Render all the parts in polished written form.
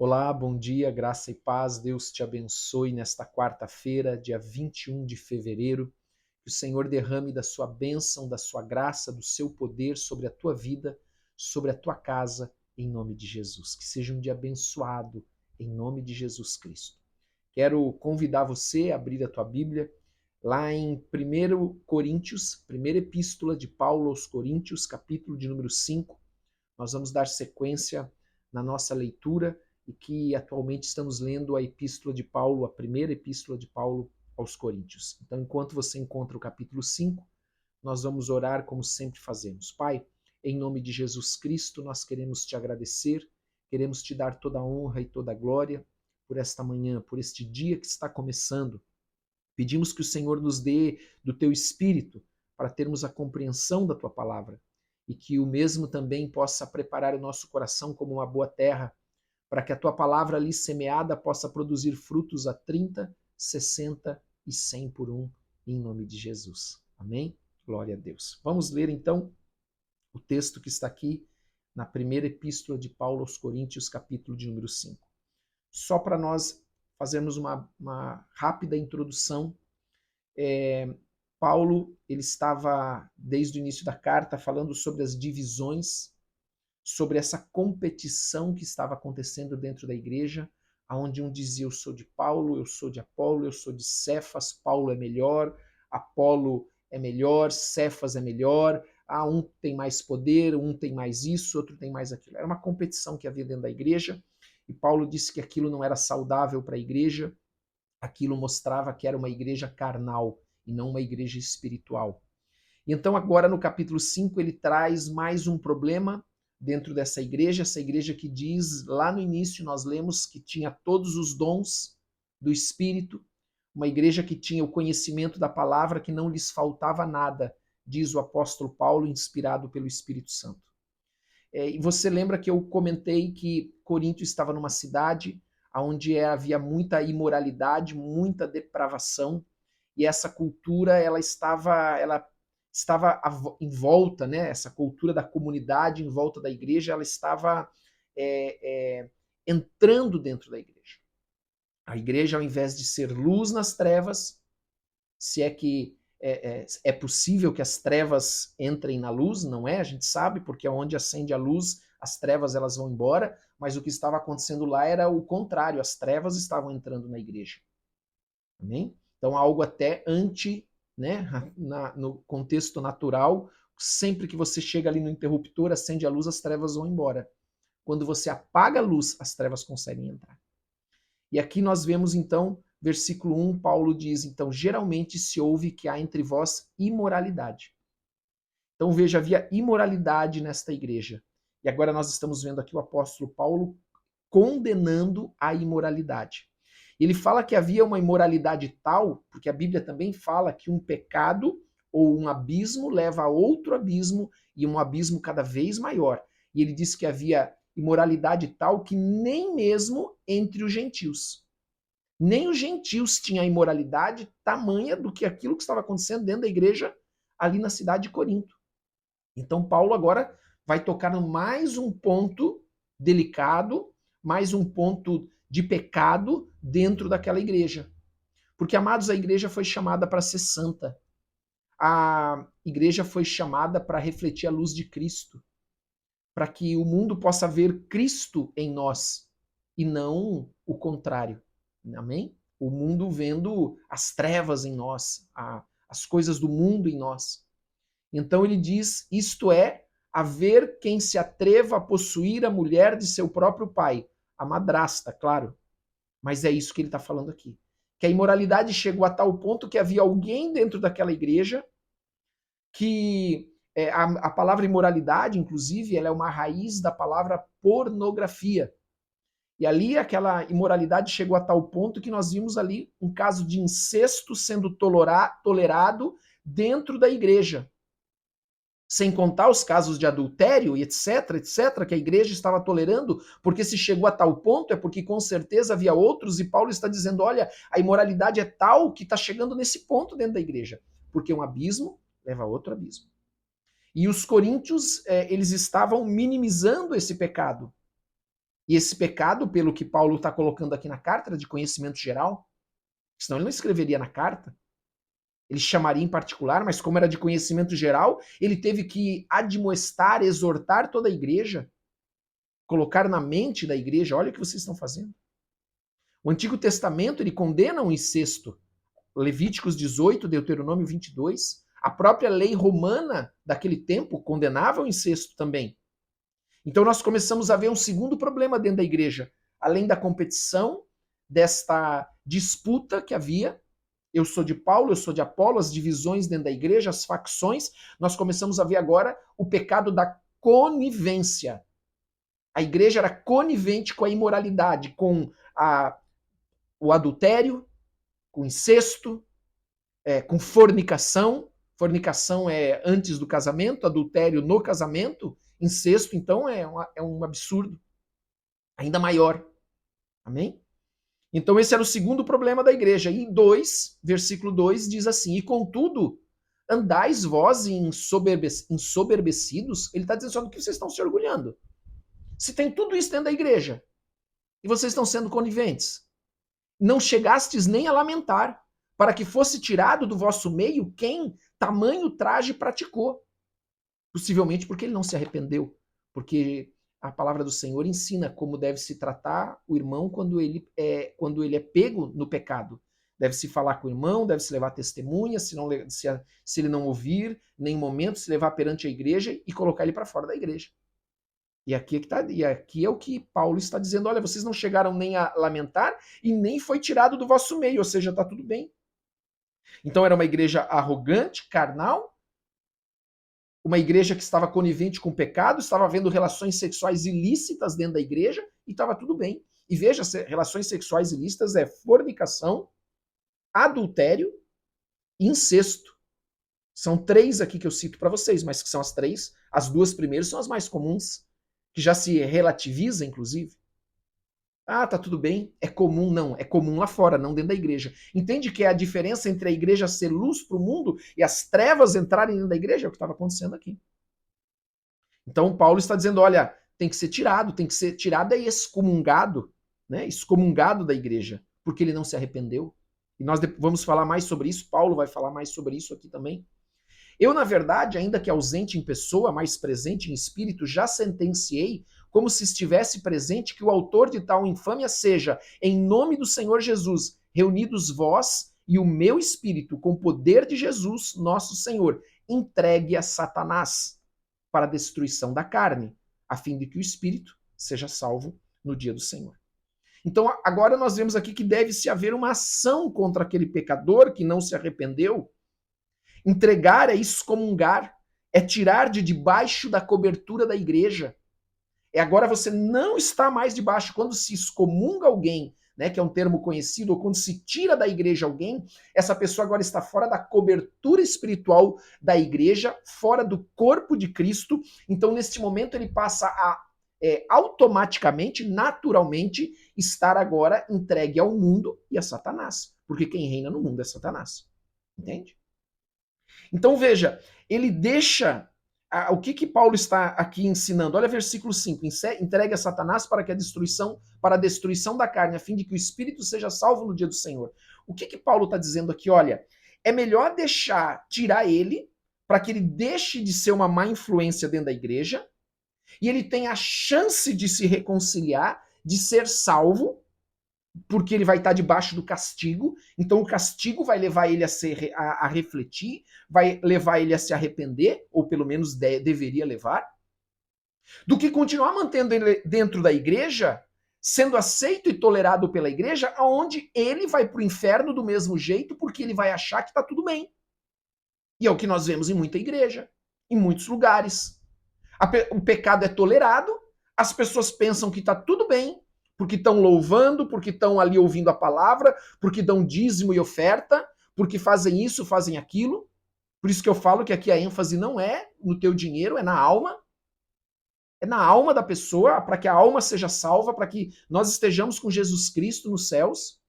Olá, bom dia, graça e paz. Deus te abençoe nesta quarta-feira, dia 21 de fevereiro. Que o Senhor derrame da sua bênção, da sua graça, do seu poder sobre a tua vida, sobre a tua casa, em nome de Jesus. Que seja um dia abençoado, em nome de Jesus Cristo. Quero convidar você a abrir a tua Bíblia lá em 1 Coríntios, primeira epístola de Paulo aos Coríntios, capítulo de número 5. Nós vamos dar sequência na nossa leitura e que atualmente estamos lendo a epístola de Paulo, a primeira epístola de Paulo aos Coríntios. Então, enquanto você encontra o capítulo 5, nós vamos orar como sempre fazemos. Pai, em nome de Jesus Cristo, nós queremos te agradecer, queremos te dar toda a honra e toda a glória por esta manhã, por este dia que está começando. Pedimos que o Senhor nos dê do teu espírito para termos a compreensão da tua palavra e que o mesmo também possa preparar o nosso coração como uma boa terra, para que a tua palavra ali semeada possa produzir frutos a 30, 60 e 100 por um, em nome de Jesus. Amém? Glória a Deus. Vamos ler então o texto que está aqui na primeira epístola de Paulo aos Coríntios, capítulo de número 5. Só para nós fazermos uma rápida introdução, Paulo ele estava, desde o início da carta, falando sobre as divisões, sobre essa competição que estava acontecendo dentro da igreja, onde um dizia eu sou de Paulo, eu sou de Apolo, eu sou de Cefas, Paulo é melhor, Apolo é melhor, Cefas é melhor, um tem mais poder, um tem mais isso, outro tem mais aquilo. Era uma competição que havia dentro da igreja, e Paulo disse que aquilo não era saudável para a igreja, aquilo mostrava que era uma igreja carnal e não uma igreja espiritual. Então agora no capítulo 5 ele traz mais um problema dentro dessa igreja, essa igreja que diz, lá no início nós lemos que tinha todos os dons do Espírito, uma igreja que tinha o conhecimento da palavra, que não lhes faltava nada, diz o apóstolo Paulo, inspirado pelo Espírito Santo. E você lembra que eu comentei que Corinto estava numa cidade onde havia muita imoralidade, muita depravação, e essa cultura ela estava em volta, né? Essa cultura da comunidade em volta da igreja, ela estava entrando dentro da igreja. A igreja, ao invés de ser luz nas trevas, se é que é possível que as trevas entrem na luz, não é? A gente sabe, porque onde acende a luz, as trevas elas vão embora, mas o que estava acontecendo lá era o contrário, as trevas estavam entrando na igreja. Amém? Então, algo até né, no contexto natural, sempre que você chega ali no interruptor, acende a luz, as trevas vão embora. Quando você apaga a luz, as trevas conseguem entrar. E aqui nós vemos, então, versículo 1, Paulo diz, então, geralmente se ouve que há entre vós imoralidade. Então, veja, havia imoralidade nesta igreja. E agora nós estamos vendo aqui o apóstolo Paulo condenando a imoralidade. Ele fala que havia uma imoralidade tal, porque a Bíblia também fala que um pecado ou um abismo leva a outro abismo e um abismo cada vez maior. E ele diz que havia imoralidade tal que nem mesmo entre os gentios. Nem os gentios tinham a imoralidade tamanha do que aquilo que estava acontecendo dentro da igreja ali na cidade de Corinto. Então Paulo agora vai tocar no mais um ponto delicado, mais um ponto de pecado dentro daquela igreja. Porque, amados, a igreja foi chamada para ser santa. A igreja foi chamada para refletir a luz de Cristo, para que o mundo possa ver Cristo em nós e não o contrário. Amém? O mundo vendo as trevas em nós, as coisas do mundo em nós. Então ele diz, isto é, haver quem se atreva a possuir a mulher de seu próprio pai, a madrasta, claro. Mas é isso que ele está falando aqui. Que a imoralidade chegou a tal ponto que havia alguém dentro daquela igreja que a palavra imoralidade, inclusive, ela é uma raiz da palavra pornografia. E ali aquela imoralidade chegou a tal ponto que nós vimos ali um caso de incesto sendo tolerado dentro da igreja. Sem contar os casos de adultério e etc, etc, que a igreja estava tolerando, porque se chegou a tal ponto é porque com certeza havia outros, e Paulo está dizendo, olha, a imoralidade é tal que está chegando nesse ponto dentro da igreja, porque um abismo leva a outro abismo. E os coríntios, eles estavam minimizando esse pecado. E esse pecado, pelo que Paulo está colocando aqui na carta, era de conhecimento geral, senão ele não escreveria na carta. Ele chamaria em particular, mas como era de conhecimento geral, ele teve que admoestar, exortar toda a igreja, colocar na mente da igreja, olha o que vocês estão fazendo. O Antigo Testamento, ele condena o incesto. Levíticos 18, Deuteronômio 22. A própria lei romana daquele tempo condenava o incesto também. Então nós começamos a ver um segundo problema dentro da igreja. Além da competição, desta disputa que havia, eu sou de Paulo, eu sou de Apolo, as divisões dentro da igreja, as facções, nós começamos a ver agora o pecado da conivência. A igreja era conivente com a imoralidade, com o adultério, com incesto, com fornicação. Fornicação é antes do casamento, adultério no casamento, incesto, então, é um absurdo ainda maior. Amém? Então esse era o segundo problema da igreja. E versículo 2 diz assim, e contudo, andais vós ensoberbecidos? Ele está dizendo só do que vocês estão se orgulhando. Se tem tudo isso dentro da igreja, e vocês estão sendo coniventes, não chegastes nem a lamentar, para que fosse tirado do vosso meio quem tamanho traje praticou. Possivelmente porque ele não se arrependeu, porque a palavra do Senhor ensina como deve se tratar o irmão quando ele é pego no pecado. Deve-se falar com o irmão, deve-se levar testemunha, se ele não ouvir, em nenhum momento se levar perante a igreja e colocar ele para fora da igreja. E aqui é o que Paulo está dizendo, olha, vocês não chegaram nem a lamentar e nem foi tirado do vosso meio, ou seja, está tudo bem. Então era uma igreja arrogante, carnal, uma igreja que estava conivente com o pecado, estava havendo relações sexuais ilícitas dentro da igreja e estava tudo bem. E veja, relações sexuais ilícitas é fornicação, adultério e incesto. São 3 aqui que eu cito para vocês, mas que são as 3. As 2 primeiras são as mais comuns, que já se relativiza, inclusive. Ah, tá tudo bem, é comum. Não, é comum lá fora, não dentro da igreja. Entende que é a diferença entre a igreja ser luz para o mundo e as trevas entrarem dentro da igreja? É o que estava acontecendo aqui. Então Paulo está dizendo, olha, tem que ser tirado e excomungado, né? Excomungado da igreja, porque ele não se arrependeu. E nós vamos falar mais sobre isso, Paulo vai falar mais sobre isso aqui também. Eu, na verdade, ainda que ausente em pessoa, mas presente em espírito, já sentenciei, como se estivesse presente, que o autor de tal infâmia seja, em nome do Senhor Jesus, reunidos vós e o meu espírito, com o poder de Jesus, nosso Senhor, entregue a Satanás para a destruição da carne, a fim de que o espírito seja salvo no dia do Senhor. Então, agora nós vemos aqui que deve-se haver uma ação contra aquele pecador que não se arrependeu. Entregar é excomungar, é tirar de debaixo da cobertura da igreja. Agora você não está mais debaixo. Quando se excomunga alguém, né, que é um termo conhecido, ou quando se tira da igreja alguém, essa pessoa agora está fora da cobertura espiritual da igreja, fora do corpo de Cristo. Então, neste momento, ele passa a automaticamente, naturalmente, estar agora entregue ao mundo e a Satanás. Porque quem reina no mundo é Satanás. Entende? Então veja, ele deixa o que Paulo está aqui ensinando. Olha versículo 5, entregue a Satanás para a destruição da carne, a fim de que o espírito seja salvo no dia do Senhor. O que Paulo está dizendo aqui? Olha, é melhor tirar ele, para que ele deixe de ser uma má influência dentro da igreja, e ele tenha a chance de se reconciliar, de ser salvo, porque ele vai estar debaixo do castigo, então o castigo vai levar ele a refletir, vai levar ele a se arrepender, ou pelo menos deveria levar, do que continuar mantendo ele dentro da igreja, sendo aceito e tolerado pela igreja, aonde ele vai para o inferno do mesmo jeito, porque ele vai achar que está tudo bem. E é o que nós vemos em muita igreja, em muitos lugares. O pecado é tolerado, as pessoas pensam que está tudo bem, porque estão louvando, porque estão ali ouvindo a palavra, porque dão dízimo e oferta, porque fazem isso, fazem aquilo. Por isso que eu falo que aqui a ênfase não é no teu dinheiro, é na alma. É na alma da pessoa, para que a alma seja salva, para que nós estejamos com Jesus Cristo nos céus.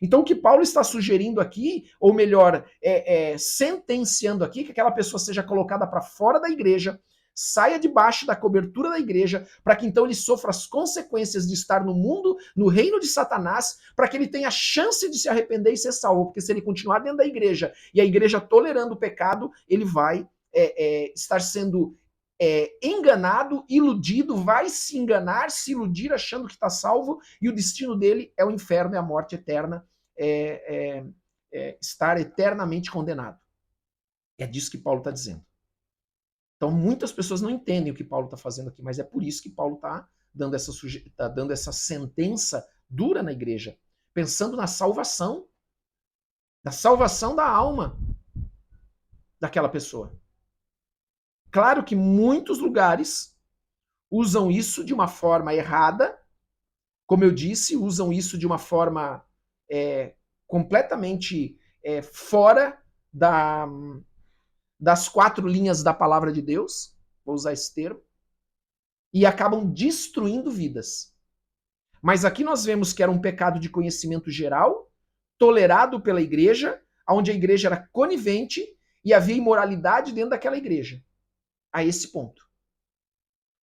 Então o que Paulo está sugerindo aqui, ou melhor, sentenciando aqui, que aquela pessoa seja colocada para fora da igreja, saia debaixo da cobertura da igreja, para que então ele sofra as consequências de estar no mundo, no reino de Satanás, para que ele tenha chance de se arrepender e ser salvo, porque se ele continuar dentro da igreja e a igreja tolerando o pecado, ele vai estar sendo enganado, iludido, vai se enganar, se iludir achando que está salvo, e o destino dele é o inferno e a morte eterna, estar eternamente condenado. É disso que Paulo está dizendo. Então muitas pessoas não entendem o que Paulo está fazendo aqui, mas é por isso que Paulo está dando essa sentença dura na igreja, pensando na salvação, da alma daquela pessoa. Claro que muitos lugares usam isso de uma forma errada, como eu disse, usam isso de uma forma completamente fora das 4 linhas da palavra de Deus, vou usar esse termo, e acabam destruindo vidas. Mas aqui nós vemos que era um pecado de conhecimento geral, tolerado pela igreja, onde a igreja era conivente e havia imoralidade dentro daquela igreja. A esse ponto.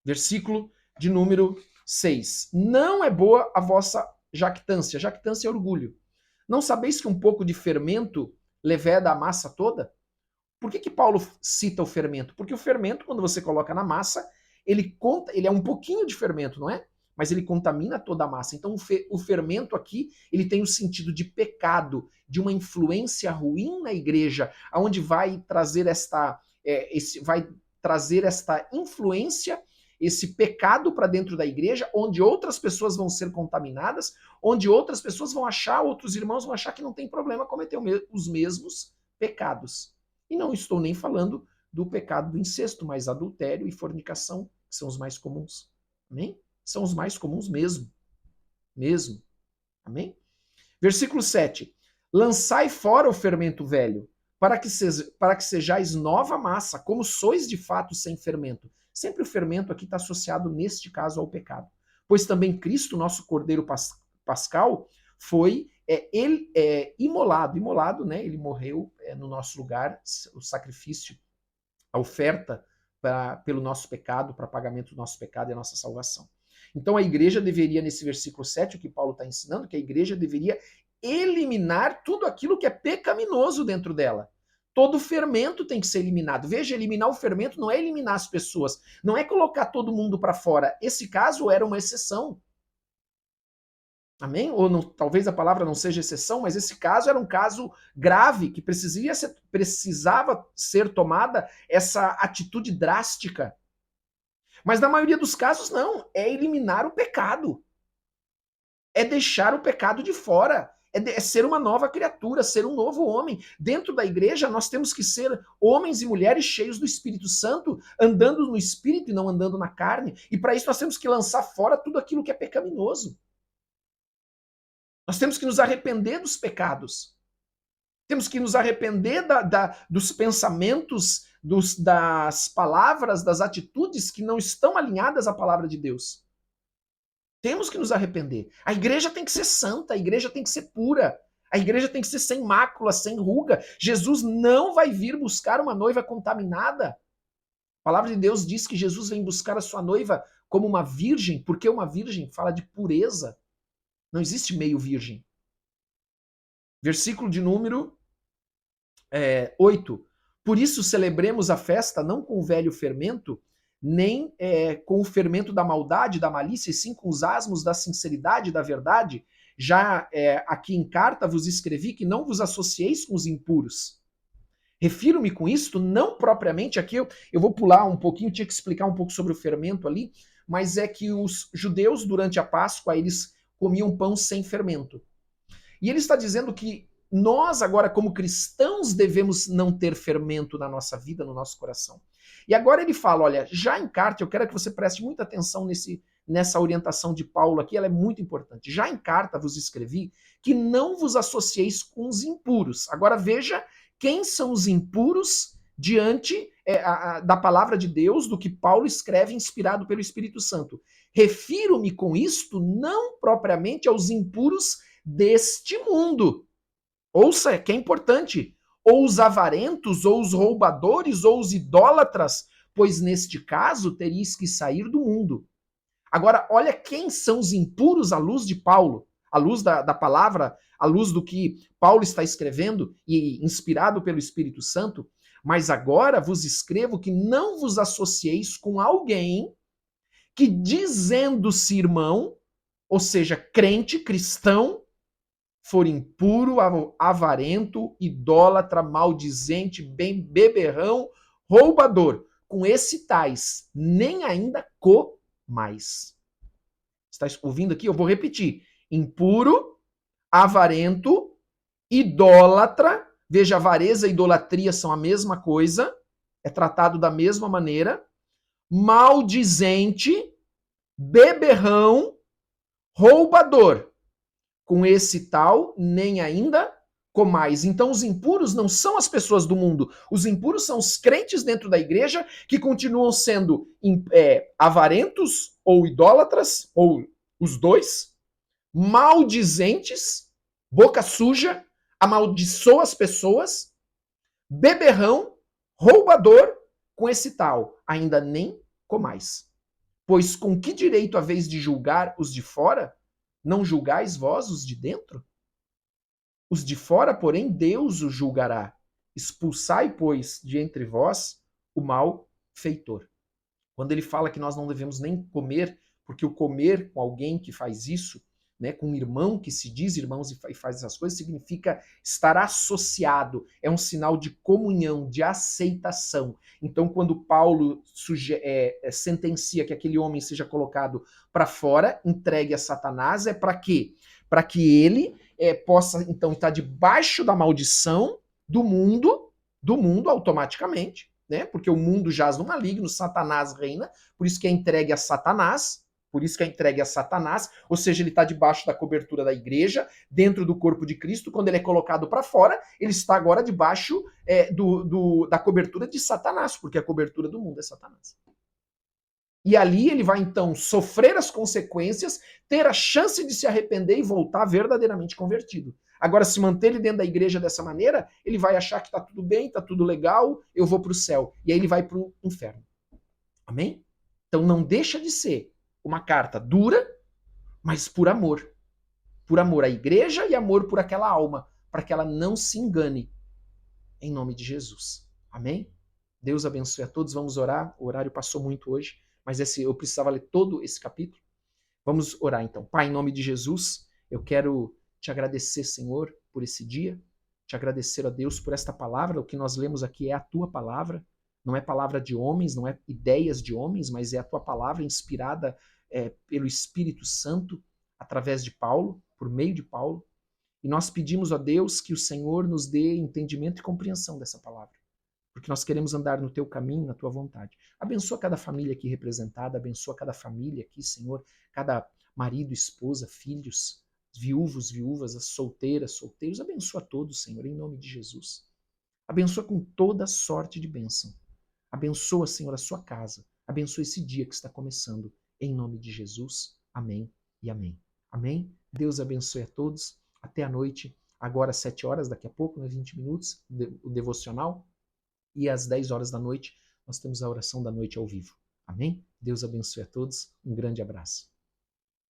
Versículo de número 6. Não é boa a vossa jactância. Jactância é orgulho. Não sabeis que um pouco de fermento leveda a massa toda? Por que Paulo cita o fermento? Porque o fermento, quando você coloca na massa, ele é um pouquinho de fermento, não é? Mas ele contamina toda a massa. Então o fermento aqui, ele tem o sentido de pecado, de uma influência ruim na igreja, aonde vai trazer esta influência, esse pecado para dentro da igreja, onde outras pessoas vão ser contaminadas, onde outras pessoas vão achar, outros irmãos vão achar que não tem problema cometer os mesmos pecados. E não estou nem falando do pecado do incesto, mas adultério e fornicação, que são os mais comuns. Amém? São os mais comuns mesmo. Mesmo. Amém? Versículo 7. Lançai fora o fermento velho, para que sejais nova massa, como sois de fato sem fermento. Sempre o fermento aqui está associado, neste caso, ao pecado. Pois também Cristo, nosso Cordeiro Pascal, foi imolado. Imolado, né? Ele morreu no nosso lugar, o sacrifício, a oferta pelo nosso pecado, para pagamento do nosso pecado e a nossa salvação. Então a igreja deveria, nesse versículo 7, o que Paulo está ensinando, que a igreja deveria eliminar tudo aquilo que é pecaminoso dentro dela. Todo fermento tem que ser eliminado. Veja, eliminar o fermento não é eliminar as pessoas, não é colocar todo mundo para fora. Esse caso era uma exceção. Amém? Ou não, talvez a palavra não seja exceção, mas esse caso era um caso grave, que precisava ser tomada essa atitude drástica. Mas na maioria dos casos, não. É eliminar o pecado. É deixar o pecado de fora. É ser uma nova criatura, ser um novo homem. Dentro da igreja, nós temos que ser homens e mulheres cheios do Espírito Santo, andando no Espírito e não andando na carne. E para isso nós temos que lançar fora tudo aquilo que é pecaminoso. Nós temos que nos arrepender dos pecados. Temos que nos arrepender dos pensamentos, das palavras, das atitudes que não estão alinhadas à palavra de Deus. Temos que nos arrepender. A igreja tem que ser santa, a igreja tem que ser pura, a igreja tem que ser sem mácula, sem ruga. Jesus não vai vir buscar uma noiva contaminada. A palavra de Deus diz que Jesus vem buscar a sua noiva como uma virgem, porque uma virgem fala de pureza. Não existe meio virgem. Versículo de número 8. Por isso celebremos a festa não com o velho fermento, nem com o fermento da maldade, da malícia, e sim com os asmos da sinceridade e da verdade. Já aqui em carta vos escrevi que não vos associeis com os impuros. Refiro-me com isto, não propriamente, aqui eu vou pular um pouquinho, tinha que explicar um pouco sobre o fermento ali, mas é que os judeus, durante a Páscoa, eles comiam pão sem fermento. E ele está dizendo que nós agora, como cristãos, devemos não ter fermento na nossa vida, no nosso coração. E agora ele fala, olha, já em carta, eu quero que você preste muita atenção nessa orientação de Paulo aqui, ela é muito importante. Já em carta vos escrevi que não vos associeis com os impuros. Agora veja quem são os impuros diante da palavra de Deus, do que Paulo escreve inspirado pelo Espírito Santo. Refiro-me com isto não propriamente aos impuros deste mundo. Ouça, que é importante. Ou os avarentos, ou os roubadores, ou os idólatras, pois neste caso teríeis que sair do mundo. Agora, olha quem são os impuros à luz de Paulo, à luz da palavra, à luz do que Paulo está escrevendo e inspirado pelo Espírito Santo. Mas agora vos escrevo que não vos associeis com alguém que, dizendo-se irmão, ou seja, crente, cristão, for impuro, avarento, idólatra, maldizente, beberrão, roubador. Com esse tais, nem ainda comais. Está ouvindo aqui? Eu vou repetir. Impuro, avarento, idólatra. Veja, avareza e idolatria são a mesma coisa. É tratado da mesma maneira. Maldizente, beberrão, roubador. Com esse tal, nem ainda comais. Então, os impuros não são as pessoas do mundo. Os impuros são os crentes dentro da igreja que continuam sendo avarentos ou idólatras, ou os dois, maldizentes, boca suja, amaldiçoa as pessoas, beberrão, roubador, com esse tal, ainda nem comais. Pois com que direito haveis de julgar os de fora? Não julgais vós os de dentro? Os de fora, porém, Deus os julgará. Expulsai, pois, de entre vós o malfeitor. Quando ele fala que nós não devemos nem comer, porque o comer com alguém que faz isso, né, com um irmão que se diz irmãos e faz essas coisas, significa estar associado. É um sinal de comunhão, de aceitação. Então, quando Paulo sentencia que aquele homem seja colocado para fora, entregue a Satanás, é para quê? Para que ele possa, então, estar debaixo da maldição do mundo automaticamente, né? Porque o mundo jaz no maligno, Satanás reina, por isso que é entregue a Satanás, ou seja, ele está debaixo da cobertura da igreja, dentro do corpo de Cristo. Quando ele é colocado para fora, ele está agora debaixo da cobertura de Satanás, porque a cobertura do mundo é Satanás. E ali ele vai, então, sofrer as consequências, ter a chance de se arrepender e voltar verdadeiramente convertido. Agora, se manter ele dentro da igreja dessa maneira, ele vai achar que está tudo bem, está tudo legal, eu vou para o céu. E aí ele vai para o inferno. Amém? Então não deixa de ser uma carta dura, mas por amor. Por amor à igreja e amor por aquela alma, para que ela não se engane. Em nome de Jesus. Amém? Deus abençoe a todos. Vamos orar. O horário passou muito hoje, mas eu precisava ler todo esse capítulo. Vamos orar então. Pai, em nome de Jesus, eu quero te agradecer, Senhor, por esse dia. Te agradecer a Deus por esta palavra. O que nós lemos aqui é a tua palavra. Não é palavra de homens, não é ideias de homens, mas é a tua palavra inspirada pelo Espírito Santo, através de Paulo, por meio de Paulo. E nós pedimos a Deus que o Senhor nos dê entendimento e compreensão dessa palavra, porque nós queremos andar no teu caminho, na tua vontade. Abençoa cada família aqui representada, abençoa cada família aqui, Senhor, cada marido, esposa, filhos, viúvos, viúvas, as solteiras, solteiros, abençoa todos, Senhor, em nome de Jesus. Abençoa com toda sorte de bênção. Abençoa, Senhor, a sua casa. Abençoa esse dia que está começando. Em nome de Jesus. Amém e amém. Amém? Deus abençoe a todos. Até a noite. Agora às 7 horas, daqui a pouco, né, 20 minutos, o devocional. E às 10 horas da noite, nós temos a oração da noite ao vivo. Amém? Deus abençoe a todos. Um grande abraço.